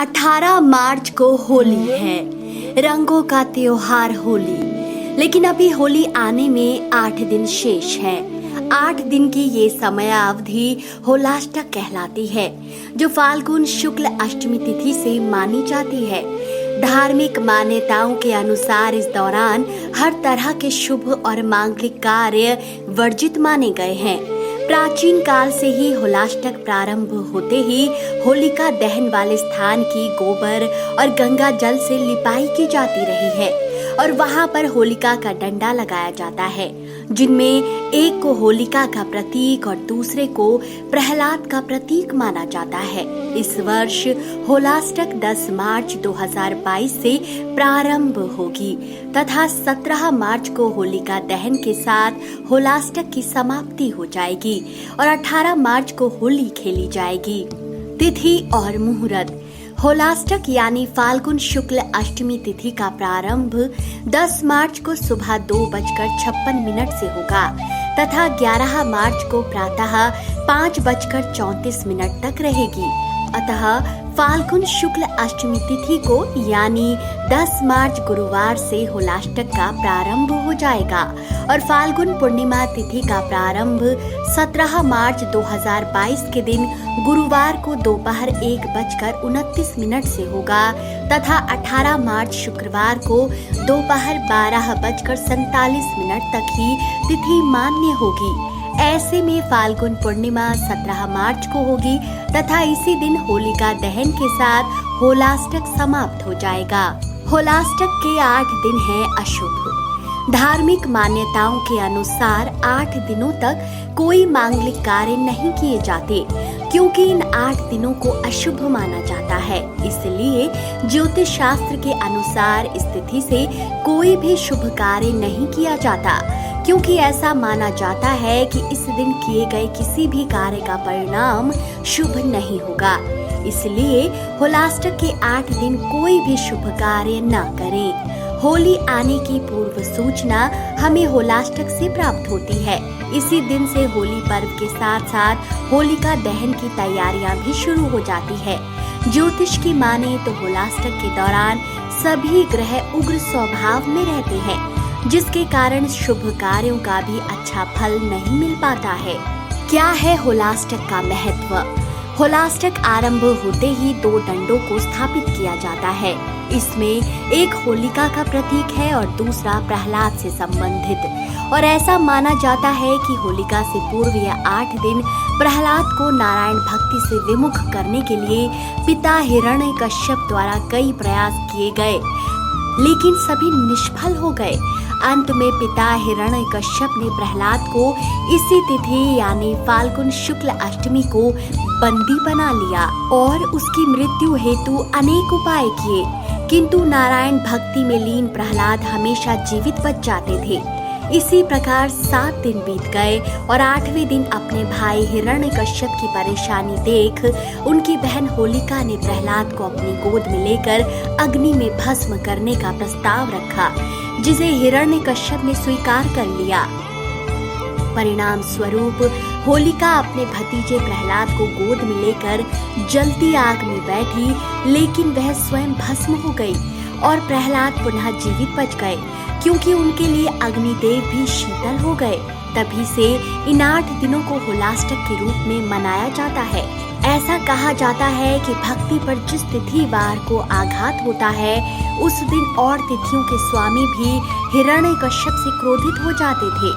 18 मार्च को होली है, रंगों का त्योहार होली। लेकिन अभी होली आने में 8 दिन शेष है। 8 दिन की ये समयावधि होलाष्टक कहलाती है, जो फाल्गुन शुक्ल अष्टमी तिथि से मानी जाती है। धार्मिक मान्यताओं के अनुसार इस दौरान हर तरह के शुभ और मांगलिक कार्य वर्जित माने गए हैं। प्राचीन काल से ही होलाष्टक प्रारंभ होते ही होलिका दहन वाले स्थान की गोबर और गंगा जल से लिपाई की जाती रही है और वहां पर होलिका का डंडा लगाया जाता है, जिनमें एक को होलिका का प्रतीक और दूसरे को प्रहलाद का प्रतीक माना जाता है। इस वर्ष होलाष्टक 10 मार्च 2022 से प्रारंभ होगी तथा 17 मार्च को होलिका दहन के साथ होलाष्टक की समाप्ति हो जाएगी और 18 मार्च को होली खेली जाएगी। तिथि और मुहूर्त। होलाष्टक यानी फाल्गुन शुक्ल अष्टमी तिथि का प्रारंभ 10 मार्च को सुबह 2:56 से होगा तथा 11 मार्च को प्रातः 5:34 तक रहेगी। अतः फाल्गुन शुक्ल अष्टमी तिथि को यानी 10 मार्च गुरुवार से होलाष्टक का प्रारंभ हो जाएगा और फाल्गुन पूर्णिमा तिथि का प्रारंभ 17 मार्च 2022 के दिन गुरुवार को दोपहर 1:29 से होगा तथा 18 मार्च शुक्रवार को दोपहर 12:47 तक ही तिथि मान्य होगी। ऐसे में फाल्गुन पूर्णिमा 17 मार्च को होगी तथा इसी दिन होलिका दहन के साथ होलाष्टक समाप्त हो जाएगा। होलाष्टक के 8 दिन हैं अशुभ। धार्मिक मान्यताओं के अनुसार 8 दिनों तक कोई मांगलिक कार्य नहीं किए जाते, क्योंकि इन 8 दिनों को अशुभ माना जाता है। इसलिए ज्योतिष शास्त्र के अनुसार इस तिथि से कोई भी शुभ कार्य नहीं किया जाता, क्योंकि ऐसा माना जाता है कि इस दिन किए गए किसी भी कार्य का परिणाम शुभ नहीं होगा। इसलिए होलाष्टक के 8 दिन कोई भी शुभ कार्य न करें। होली आने की पूर्व सूचना हमें होलाष्टक से प्राप्त होती है। इसी दिन से होली पर्व के साथ साथ होलिका दहन की तैयारियां भी शुरू हो जाती है। ज्योतिष की माने तो होलाष्टक के दौरान सभी ग्रह उग्र स्वभाव में रहते हैं, जिसके कारण शुभ कार्यों का भी अच्छा फल नहीं मिल पाता है। क्या है होलाष्टक का महत्व? होलाष्टक आरंभ होते ही 2 डंडों को स्थापित किया जाता है। इसमें एक होलिका का प्रतीक है और दूसरा प्रहलाद से संबंधित। और ऐसा माना जाता है कि होलिका से पूर्व यह 8 दिन प्रहलाद को नारायण भक्ति से विमुख करने के लिए पिता हिरण्यकश्यप द्वारा कई प्रयास किए गए, लेकिन सभी निष्फल हो गए। अंत में पिता हिरण्यकश्यप ने प्रहलाद को इसी तिथि यानी फाल्गुन शुक्ल अष्टमी को बंदी बना लिया और उसकी मृत्यु हेतु अनेक उपाय किए, किंतु नारायण भक्ति में लीन प्रहलाद हमेशा जीवित बच जाते थे। इसी प्रकार 7 दिन बीत गए और 8वें दिन अपने भाई हिरण्यकश्यप की परेशानी देख उनकी बहन होलिका ने प्रहलाद को अपनी गोद में लेकर अग्नि में भस्म करने का प्रस्ताव रखा, जिसे हिरण्यकश्यप ने स्वीकार कर लिया। परिणाम स्वरूप होलिका अपने भतीजे प्रहलाद को गोद में लेकर जलती आग में बैठी, लेकिन वह स्वयं भस्म हो गई और प्रहलाद पुनः जीवित बच गए, क्योंकि उनके लिए अग्निदेव भी शीतल हो गए। तभी से इन 8 दिनों को होलाष्टक के रूप में मनाया जाता है। ऐसा कहा जाता है कि भक्ति पर जिस तिथि वार को आघात होता है, उस दिन और तिथियों के स्वामी भी हिरण्यकश्यप से क्रोधित हो जाते थे।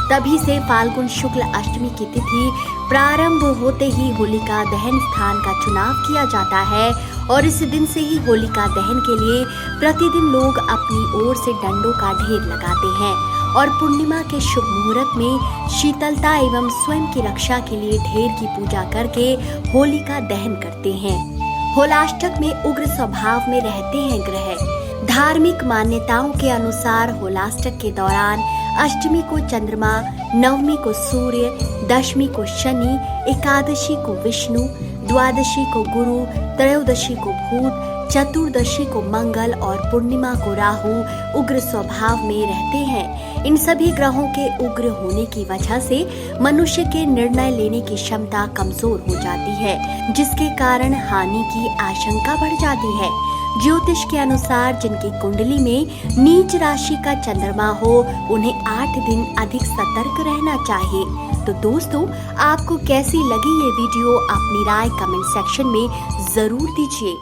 तभी से फाल्गुन शुक्ल अष्टमी की तिथि प्रारंभ होते ही होलिका दहन स्थान का चुनाव किया जाता है और इस दिन से ही होलिका दहन के लिए प्रतिदिन लोग अपनी ओर से डंडों का ढेर लगाते हैं और पूर्णिमा के शुभ मुहूर्त में शीतलता एवं स्वयं की रक्षा के लिए ढेर की पूजा करके होलिका दहन करते हैं। होलाष्टक में उग्र स्वभाव में रहते हैं ग्रह। धार्मिक मान्यताओं के अनुसार होलाष्टक के दौरान अष्टमी को चंद्रमा, नवमी को सूर्य, दशमी को शनि, एकादशी को विष्णु, द्वादशी को गुरु, त्रयोदशी को भूत, चतुर्दशी को मंगल और पूर्णिमा को राहु उग्र स्वभाव में रहते हैं। इन सभी ग्रहों के उग्र होने की वजह से मनुष्य के निर्णय लेने की क्षमता कमजोर हो जाती है, जिसके कारण हानि की आशंका बढ़ जाती है। ज्योतिष के अनुसार जिनकी कुंडली में नीच राशि का चंद्रमा हो, उन्हें 8 दिन अधिक सतर्क रहना चाहिए। तो दोस्तों, आपको कैसी लगी ये वीडियो? अपनी राय कमेंट सेक्शन में जरूर दीजिए।